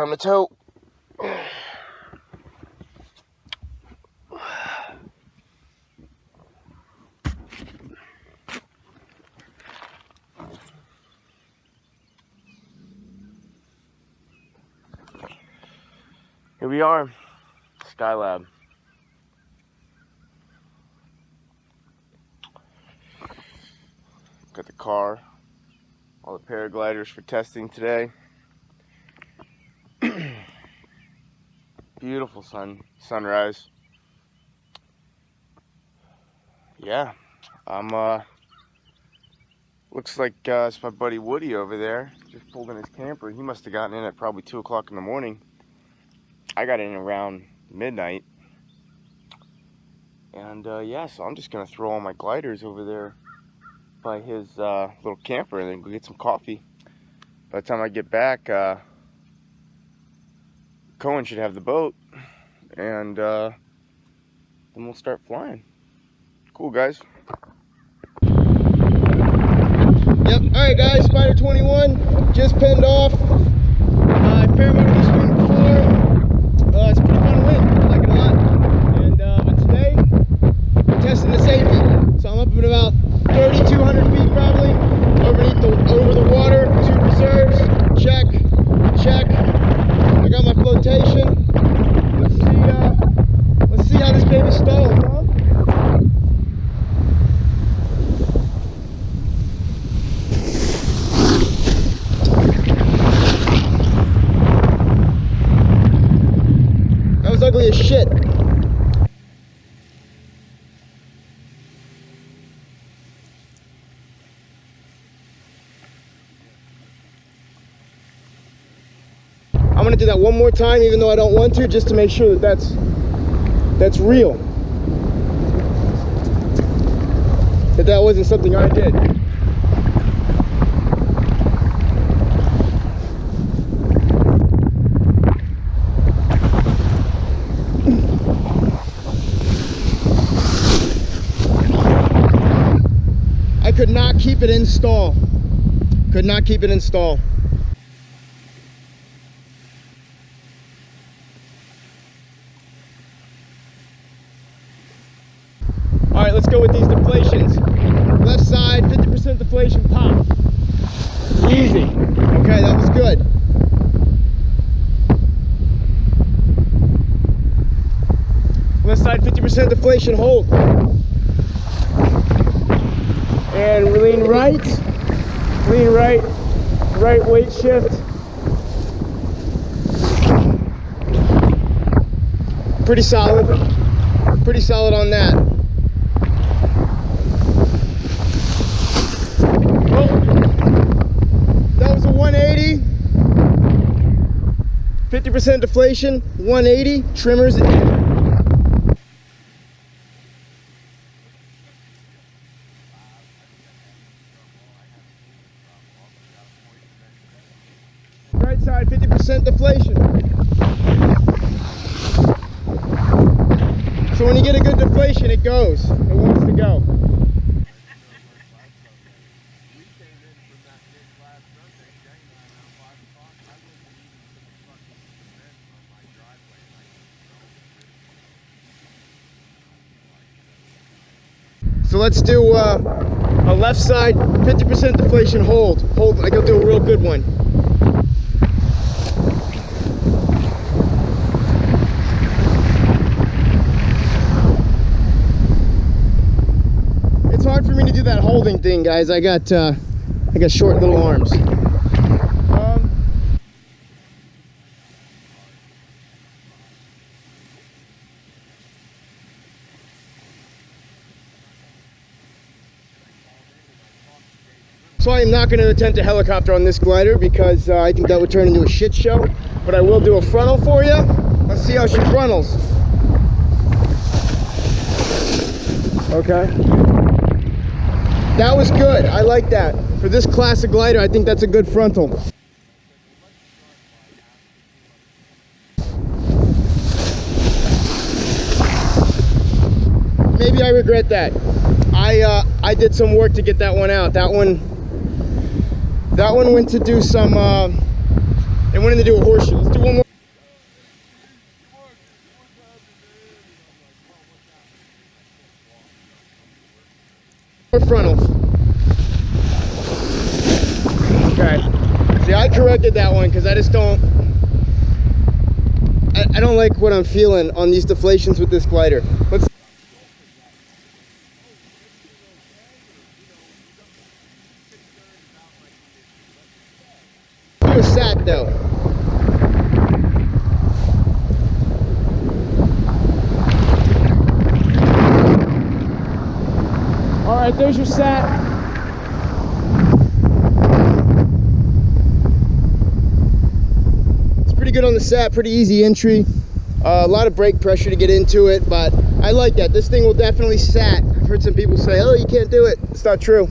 time to tow. Here we are, Skylab. Got the car, all the paragliders for testing today. Beautiful sunrise. Yeah, looks like it's my buddy Woody over there. Just pulled in his camper. He must have gotten in at probably 2 o'clock in the morning. I got in around midnight. And yeah, so I'm just gonna throw all my gliders over there by his little camper and then go get some coffee. By the time I get back, Cohen should have the boat, and then we'll start flying. Cool, guys. Yep. All right, guys. Spyder 21 just pinned off. Paramotor this wing before. It's a pretty fun wing. I like it a lot. And but today we're testing the safety. So I'm up at about 3,200 feet probably over the water. 2 reserves. Check. Check. I got my flotation. Let's see how this baby stalls, huh? That was ugly as shit. I'm gonna do that one more time, even though I don't want to, just to make sure that that's real. That wasn't something I did. I could not keep it in stall. Could not keep it in stall. All right, let's go with these deflations. Left side, 50% deflation, pop. Easy. Okay, that was good. Left side, 50% deflation, hold. And lean right, right weight shift. Pretty solid on that. That was a 180, 50% deflation, 180, trimmers. Right side, 50% deflation. So when you get a good deflation, it goes. It wants to go. So let's do a left side 50% deflation hold. Hold, like I'll do a real good one. It's hard for me to do that holding thing, guys. I got short little arms. So I am not going to attempt a helicopter on this glider because I think that would turn into a shit show. But I will do a frontal for you. Let's see how she frontals. Okay. That was good. I like that. For this class of glider, I think that's a good frontal. Maybe I regret that. I did some work to get that one out. That one went to do some and went in to do a horseshoe. Let's do one more. Frontal. Okay. See, I corrected that one because I just don't. I don't like what I'm feeling on these deflations with this glider. Let's. Do a sat though. All right, there's your sat. Pretty good on the sat, pretty easy entry. A lot of brake pressure to get into it, but I like that. This thing will definitely sat. I've heard some people say, oh, you can't do it. It's not true.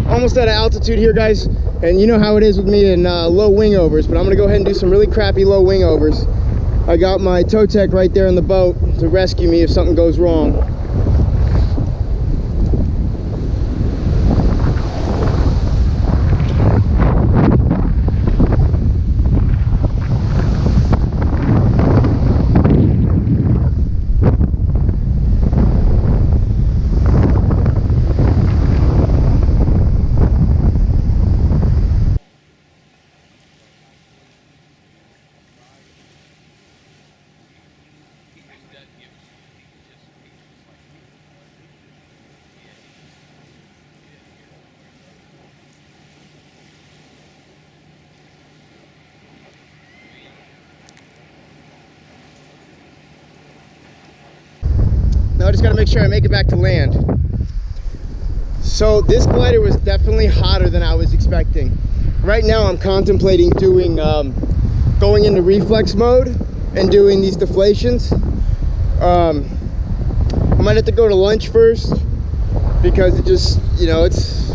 Almost at an altitude here, guys, and you know how it is with me in low wingovers, but I'm gonna go ahead and do some really crappy low wingovers. I got my tow tech right there in the boat to rescue me if something goes wrong. Now I just gotta make sure I make it back to land. So this glider was definitely hotter than I was expecting. Right now I'm contemplating doing, going into reflex mode and doing these deflations. I might have to go to lunch first because it just, you know, it's,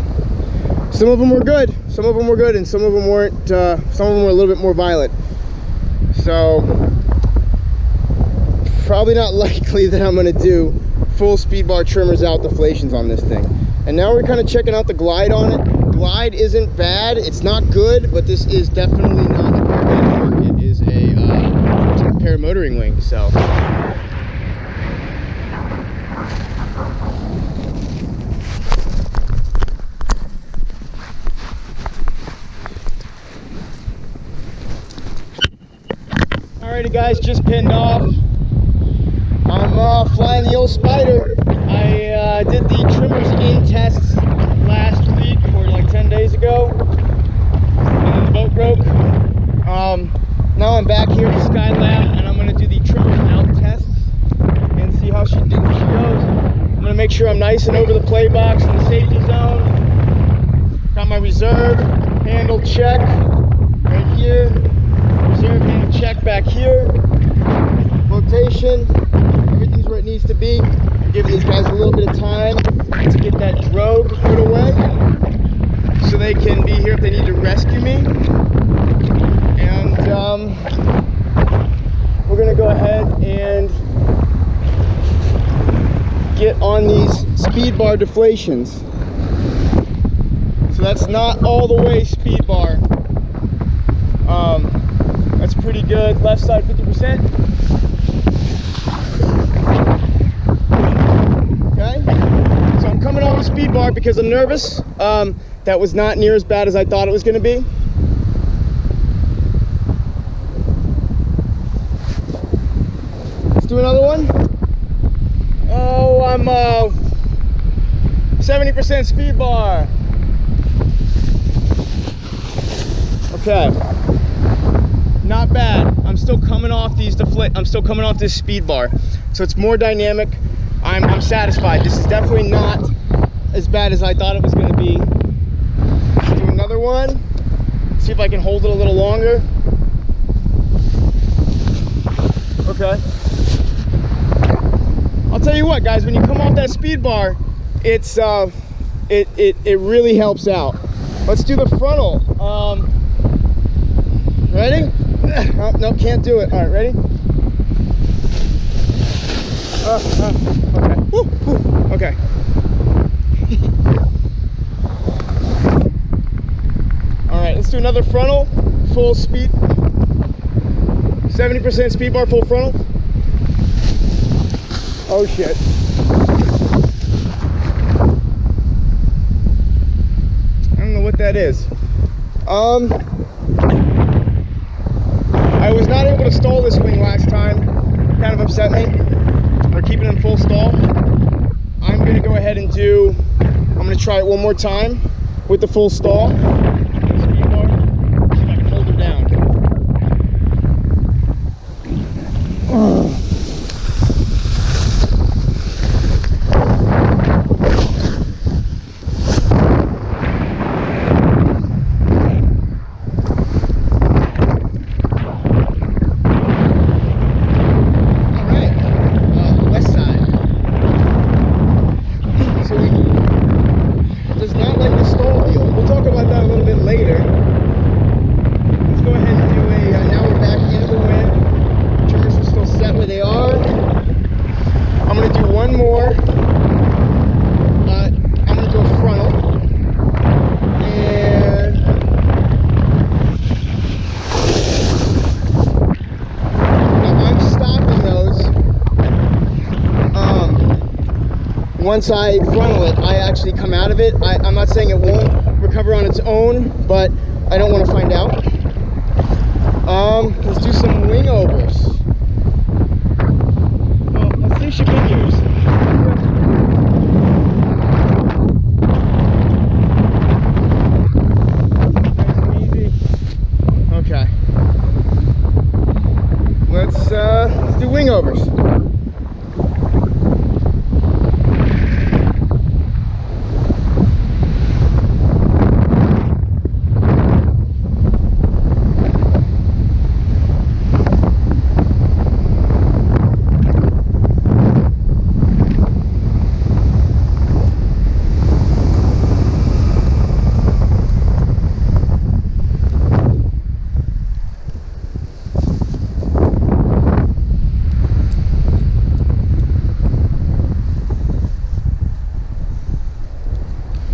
some of them were good. Some of them were good and some of them weren't, some of them were a little bit more violent. So probably not likely that I'm gonna do full speed bar trimmers out deflations on this thing. And now we're kind of checking out the glide on it. Glide isn't bad, it's not good, but this is definitely not a paramotor. It is a paramotoring wing, so. Alrighty guys, just pinned off. I'm flying the old Spyder. I did the trimmers in tests last week, or like 10 days ago, and then the boat broke. Now I'm back here at SkyTap, and I'm going to do the trimmers out tests and see how she goes. I'm going to make sure I'm nice and over the play box in the safety zone. Got my reserve handle check right here. Reserve handle check back here. Flotation. Everything's where it needs to be. I'm giving these guys a little bit of time to get that drogue put away so they can be here if they need to rescue me. And we're going to go ahead and get on these speed bar deflations. So that's not all the way speed bar. That's pretty good. Left side 50%. Okay, so I'm coming on the speed bar because I'm nervous. That was not near as bad as I thought it was going to be. Let's do another one. Oh, I'm 70% speed bar. Okay, not bad. I'm still coming off these I'm still coming off this speed bar, so it's more dynamic. I'm satisfied. This is definitely not as bad as I thought it was going to be. Let's do another one. See if I can hold it a little longer. Okay. I'll tell you what, guys. When you come off that speed bar, it's it really helps out. Let's do the frontal. Ready? Oh, no, can't do it. All right, ready? Okay. Woo, woo. Okay. All right, let's do another frontal, full speed. 70% speed bar, full frontal. Oh shit. I don't know what that is. I was not able to stall this wing last time. Kind of upset me. We're keeping it in full stall. I'm gonna go ahead and I'm gonna try it one more time with the full stall. Speed bar. See if I can hold her down. Once I frontal it, I actually come out of it. I'm not saying it won't recover on its own, but I don't want to find out. Let's do some wingovers. Well, let's see figures. Okay. Let's do wingovers.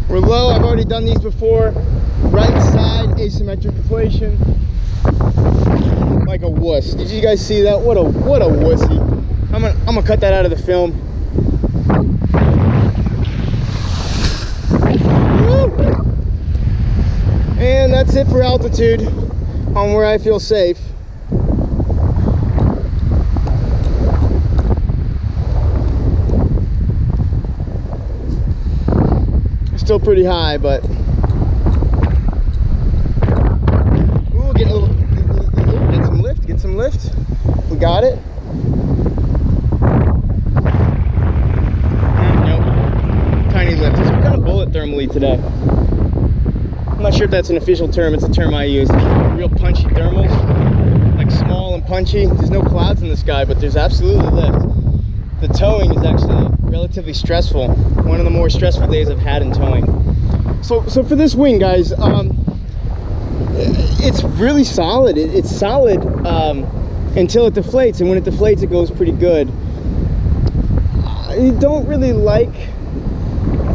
We're low, I've already done these before. Right side, asymmetric deflation. Like a wuss. Did you guys see that? What a wussy. I'm gonna cut that out of the film. And that's it for altitude on where I feel safe. Still pretty high, but ooh, get some lift. We got it. Nope, tiny lift. We're kind of bullet thermally today. I'm not sure if that's an official term. It's a term I use. Real punchy thermals, like small and punchy. There's no clouds in the sky, but there's absolutely lift. The towing is actually relatively stressful. One of the more stressful days I've had in towing. So for this wing, guys, it's really solid. It's solid until it deflates, and when it deflates, it goes pretty good. I don't really like.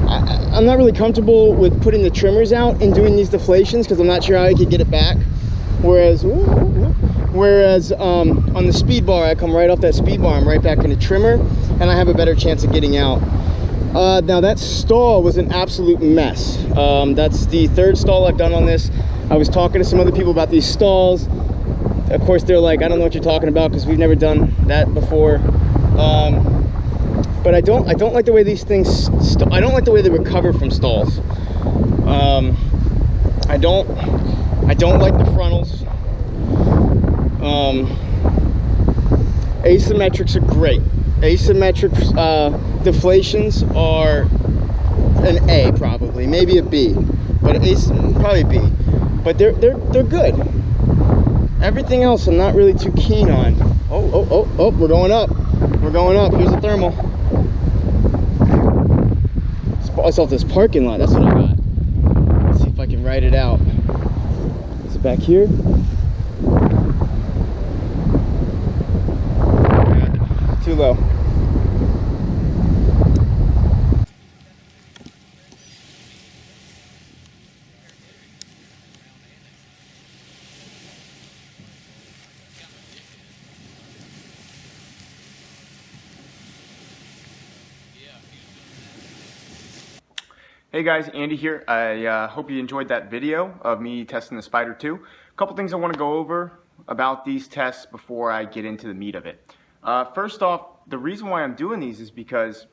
I'm not really comfortable with putting the trimmers out and doing these deflations because I'm not sure how I could get it back. Whereas on the speed bar, I come right off that speed bar, I'm right back in the trimmer, and I have a better chance of getting out. Now that stall was an absolute mess. That's the third stall I've done on this. I was talking to some other people about these stalls. Of course, they're like, I don't know what you're talking about because we've never done that before. But I don't like the way these things. I don't like the way they recover from stalls. I don't like the frontals. Asymmetrics are great. Asymmetric deflations are an A probably, maybe a B, but probably B. But they're good. Everything else I'm not really too keen on. Oh, we're going up. We're going up. Here's the thermal. it's off this parking lot. That's what I got. Let's see if I can write it out. Is it back here? Too low. Hey guys, Andy here. I hope you enjoyed that video of me testing the Spyder 2. A couple things I want to go over about these tests before I get into the meat of it. First off, the reason why I'm doing these is because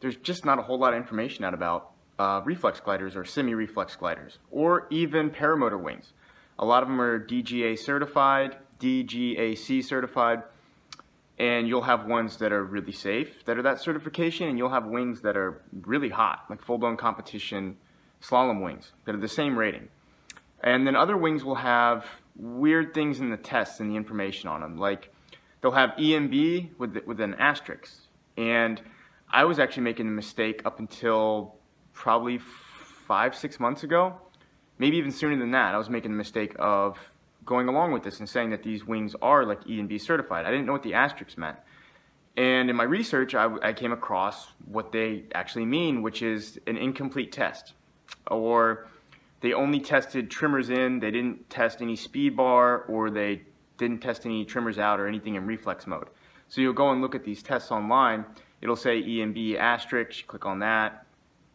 there's just not a whole lot of information out about reflex gliders or semi-reflex gliders, or even paramotor wings. A lot of them are DGA certified, DGAC certified, and you'll have ones that are really safe that are that certification, and you'll have wings that are really hot, like full-blown competition slalom wings that are the same rating. And then other wings will have weird things in the tests and the information on them, like they'll have EMB with an asterisk. And I was actually making the mistake up until probably 5-6 months ago, maybe even sooner than that. I was making the mistake of going along with this and saying that these wings are like EMB certified. I didn't know what the asterisk meant. And in my research, I came across what they actually mean, which is an incomplete test. Or they only tested trimmers in, they didn't test any speed bar, or they didn't test any trimmers out or anything in reflex mode. So you'll go and look at these tests online, it'll say EMB asterisk, you click on that,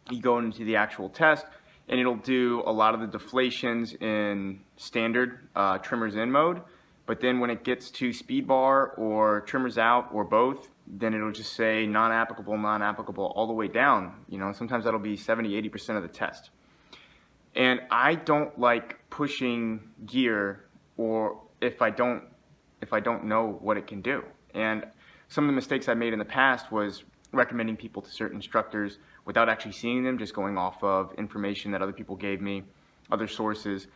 you go into the actual test, and it'll do a lot of the deflations in standard trimmers in mode, but then when it gets to speed bar or trimmers out or both, then it'll just say non-applicable, non-applicable all the way down. You know, sometimes that'll be 70-80% of the test. And I don't like pushing gear or if I don't know what it can do. And some of the mistakes I made in the past was recommending people to certain instructors without actually seeing them, just going off of information that other people gave me, other sources.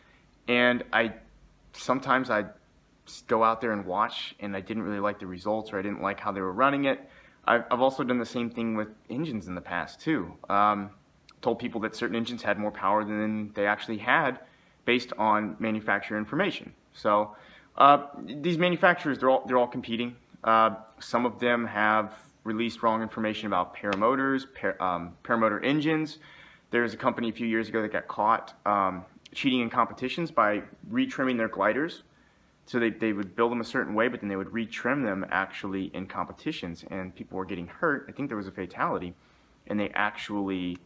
And sometimes I'd go out there and watch, and I didn't really like the results, or I didn't like how they were running it. I've also done the same thing with engines in the past too. Told people that certain engines had more power than they actually had based on manufacturer information. So these manufacturers, they're all competing. Some of them have released wrong information about paramotors, paramotor engines. There was a company a few years ago that got caught cheating in competitions by retrimming their gliders. So they would build them a certain way, but then they would retrim them actually in competitions, and people were getting hurt. I think there was a fatality, and they actually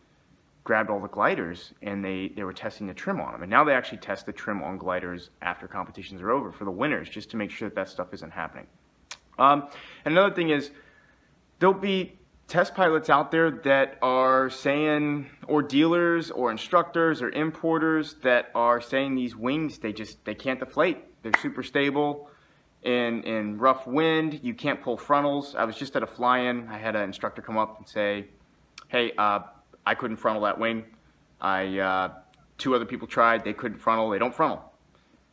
grabbed all the gliders and they were testing the trim on them. And now they actually test the trim on gliders after competitions are over for the winners, just to make sure that that stuff isn't happening. And another thing is, there'll be test pilots out there that are saying, or dealers or instructors or importers that are saying these wings, they can't deflate. They're super stable in rough wind. You can't pull frontals. I was just at a fly-in. I had an instructor come up and say, hey, I couldn't frontal that wing. Two other people tried, they couldn't frontal, they don't frontal.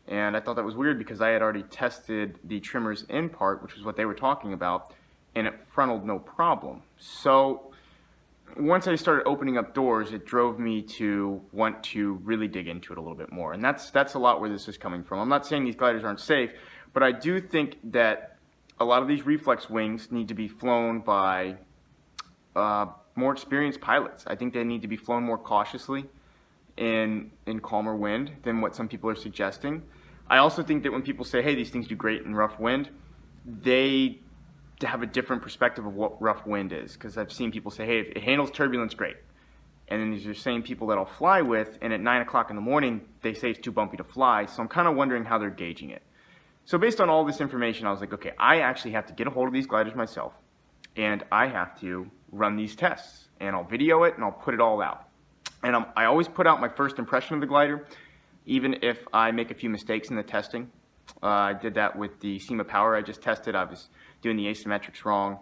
And I thought that was weird because I had already tested the trimmers in part, which was what they were talking about, and it frontaled no problem. So once I started opening up doors, it drove me to want to really dig into it a little bit more. And that's a lot where this is coming from. I'm not saying these gliders aren't safe, but I do think that a lot of these reflex wings need to be flown by more experienced pilots. I think they need to be flown more cautiously in calmer wind than what some people are suggesting. I also think that when people say, hey, these things do great in rough wind, they have a different perspective of what rough wind is. Because I've seen people say, hey, if it handles turbulence, great. And then these are the same people that I'll fly with, and at 9 o'clock in the morning, they say it's too bumpy to fly. So I'm kind of wondering how they're gauging it. So based on all this information, I was like, okay, I actually have to get a hold of these gliders myself, and I have to run these tests. And I'll video it, and I'll put it all out. And I always put out my first impression of the glider, even if I make a few mistakes in the testing. I did that with the SEMA Power I just tested. I was doing the asymmetrics wrong.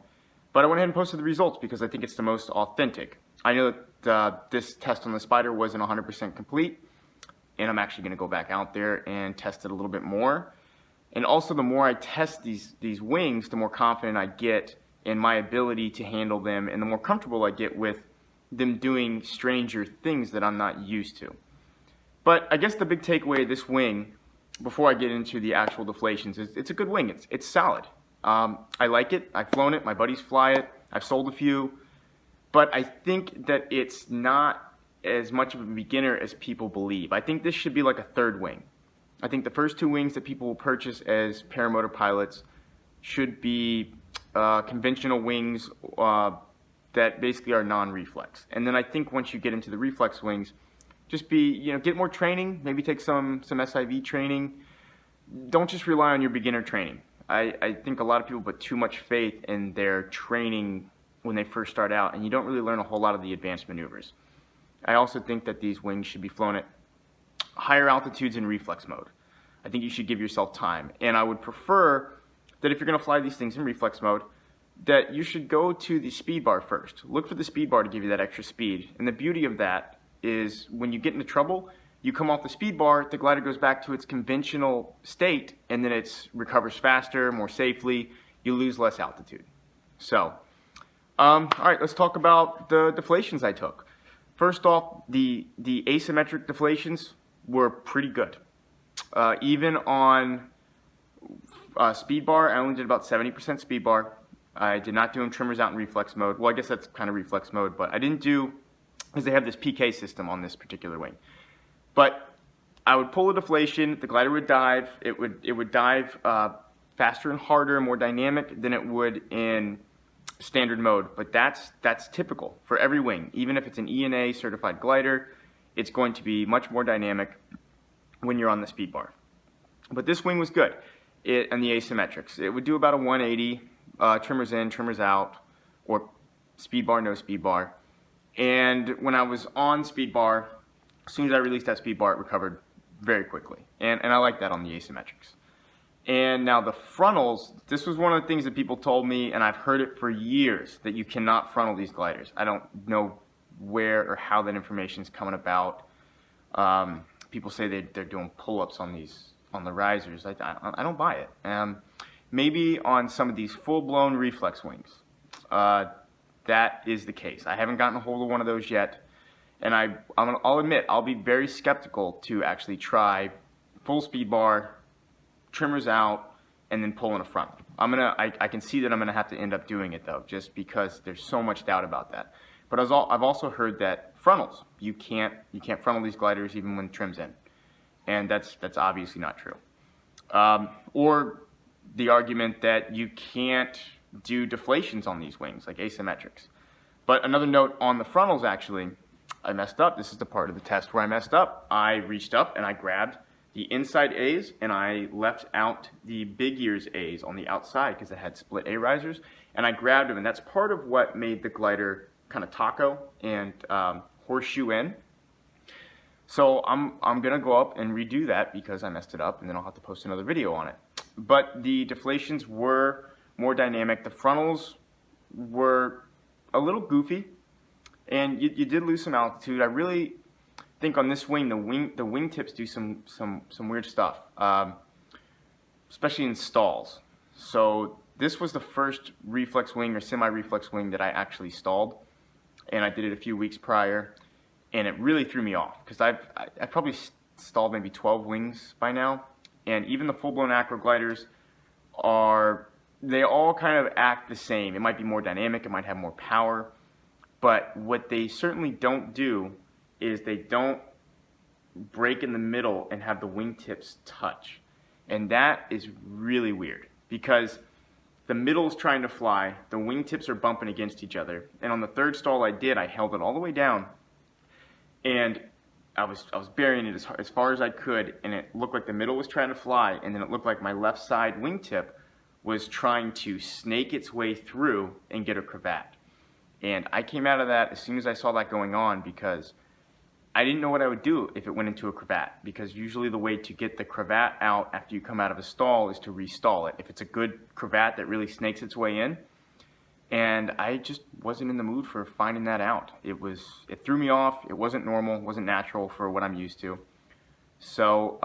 But I went ahead and posted the results because I think it's the most authentic. I know that this test on the Spyder wasn't 100% complete, and I'm actually going to go back out there and test it a little bit more. And also, the more I test these wings, the more confident I get in my ability to handle them, and the more comfortable I get with them doing stranger things that I'm not used to. But I guess the big takeaway of this wing, before I get into the actual deflations, is it's a good wing. It's solid. I like it. I've flown it. My buddies fly it. I've sold a few. But I think that it's not as much of a beginner as people believe. I think this should be like a third wing. I think the first two wings that people will purchase as paramotor pilots should be conventional wings that basically are non-reflex. And then I think once you get into the reflex wings, just get more training, maybe take some SIV training. Don't just rely on your beginner training. I think a lot of people put too much faith in their training when they first start out, and you don't really learn a whole lot of the advanced maneuvers. I also think that these wings should be flown at higher altitudes in reflex mode. I think you should give yourself time, and I would prefer that if you're going to fly these things in reflex mode, that you should go to the speed bar first. Look for the speed bar to give you that extra speed, and the beauty of that is when you get into trouble, you come off the speed bar, the glider goes back to its conventional state, and then it recovers faster, more safely, you lose less altitude. So, all right, let's talk about the deflations I took. First off, the asymmetric deflations were pretty good. Even on speed bar, I only did about 70% speed bar. I did not do them trimmers out in reflex mode. Well, I guess that's kind of reflex mode, but I didn't do, because they have this PK system on this particular wing. But I would pull a deflation, the glider would dive, it would dive faster and harder, more dynamic than it would in standard mode. But that's typical for every wing. Even if it's an ENA certified glider, it's going to be much more dynamic when you're on the speed bar. But this wing was good, and the asymmetrics. It would do about a 180, trimmers in, trimmers out, or speed bar, no speed bar. And when I was on speed bar, as soon as I released that speed bar, it recovered very quickly. And I like that on the asymmetrics. And now the frontals, this was one of the things that people told me, and I've heard it for years, that you cannot frontal these gliders. I don't know where or how that information is coming about. People say they're doing pull-ups on the risers. I don't buy it. Maybe on some of these full-blown reflex wings, that is the case. I haven't gotten a hold of one of those yet, and I'll admit I'll be very skeptical to actually try full speed bar, trimmers out, and then pulling a front. I can see that I'm gonna have to end up doing it though, just because there's so much doubt about that. But I've also heard that frontals, you can't frontal these gliders even when trim's in, and that's obviously not true. Or the argument that you can't do deflations on these wings, like asymmetrics. But another note on the frontals, actually, I messed up. This is the part of the test where I messed up. I reached up and I grabbed the inside A's and I left out the big ears A's on the outside because it had split A risers, and I grabbed them, and that's part of what made the glider kind of taco and horseshoe in. So I'm gonna go up and redo that because I messed it up, and then I'll have to post another video on it. But the deflations were more dynamic. The frontals were a little goofy, and you did lose some altitude. I really think on this wing, the wingtips do some weird stuff, especially in stalls. So this was the first reflex wing or semi-reflex wing that I actually stalled, and I did it a few weeks prior, and it really threw me off because I've probably stalled maybe 12 wings by now, and even the full-blown acro gliders they all kind of act the same. It might be more dynamic, it might have more power, but what they certainly don't do is they don't break in the middle and have the wingtips touch. And that is really weird because the middle is trying to fly, the wingtips are bumping against each other, and on the third stall I held it all the way down, and I was burying it as far as I could, and it looked like the middle was trying to fly, and then it looked like my left side wingtip was trying to snake its way through and get a cravat. And I came out of that as soon as I saw that going on because I didn't know what I would do if it went into a cravat, because usually the way to get the cravat out after you come out of a stall is to restall it if it's a good cravat that really snakes its way in. And I just wasn't in the mood for finding that out. It threw me off. It wasn't normal, it wasn't natural for what I'm used to. So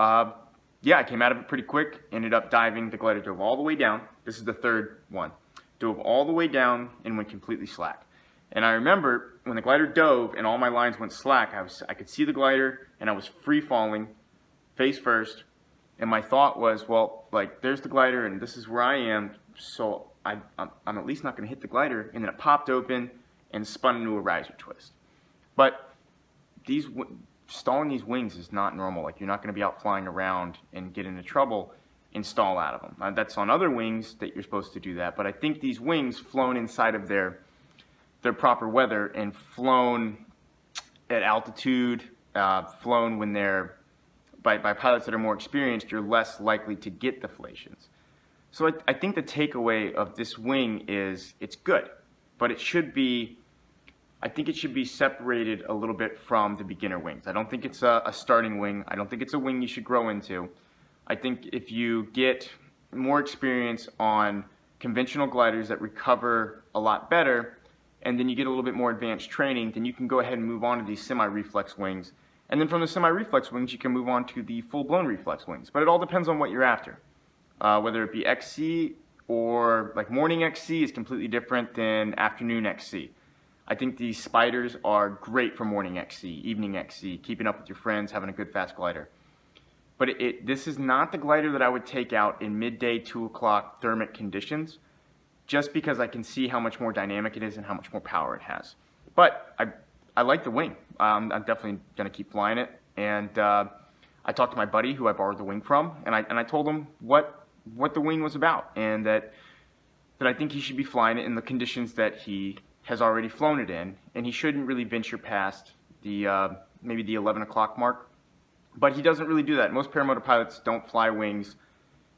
yeah, I came out of it pretty quick, ended up diving, the glider dove all the way down. This is the third one. Dove all the way down and went completely slack. And I remember glider dove and all my lines went slack, I could see the glider and I was free falling, face first, and my thought was, well, like, there's the glider and this is where I am, so I'm at least not going to hit the glider. And then it popped open and spun into a riser twist. But stalling these wings is not normal. Like, you're not going to be out flying around and get into trouble and stall out of them. That's on other wings that you're supposed to do that, but I think these wings flown inside of their proper weather and flown at altitude, flown when they're by pilots that are more experienced, you're less likely to get deflations. So I think the takeaway of this wing is it's good, but I think it should be separated a little bit from the beginner wings. I don't think it's a starting wing. I don't think it's a wing you should grow into. I think if you get more experience on conventional gliders that recover a lot better, and then you get a little bit more advanced training, then you can go ahead and move on to these semi-reflex wings. And then from the semi-reflex wings, you can move on to the full-blown reflex wings. But it all depends on what you're after. Whether it be XC or like morning XC is completely different than afternoon XC. I think these Spyders are great for morning XC, evening XC, keeping up with your friends, having a good fast glider. But this is not the glider that I would take out in midday 2 o'clock thermic conditions, just because I can see how much more dynamic it is and how much more power it has. But I like the wing. I'm definitely going to keep flying it. And I talked to my buddy who I borrowed the wing from, and I told him what the wing was about, and that I think he should be flying it in the conditions that he has already flown it in, and he shouldn't really venture past the maybe the 11 o'clock mark. But he doesn't really do that. Most paramotor pilots don't fly wings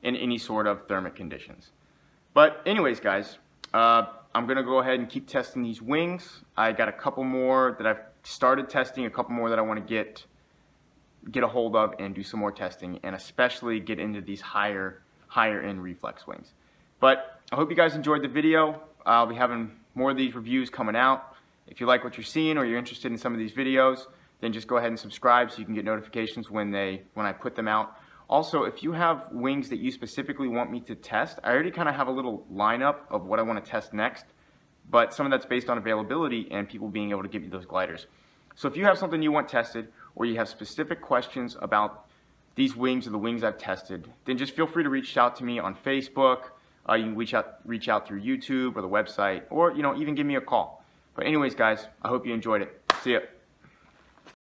in any sort of thermic conditions. But anyways, guys, I'm going to go ahead and keep testing these wings. I got a couple more that I've started testing, a couple more that I want to get a hold of and do some more testing, and especially get into these higher end reflex wings. But I hope you guys enjoyed the video. I'll be having more of these reviews coming out. If you like what you're seeing or you're interested in some of these videos, then just go ahead and subscribe so you can get notifications when I put them out. Also, if you have wings that you specifically want me to test, I already kind of have a little lineup of what I want to test next, but some of that's based on availability and people being able to give me those gliders. So if you have something you want tested, or you have specific questions about these wings or the wings I've tested, then just feel free to reach out to me on Facebook. You can reach out through YouTube or the website, or even give me a call. But anyways, guys, I hope you enjoyed it. See ya.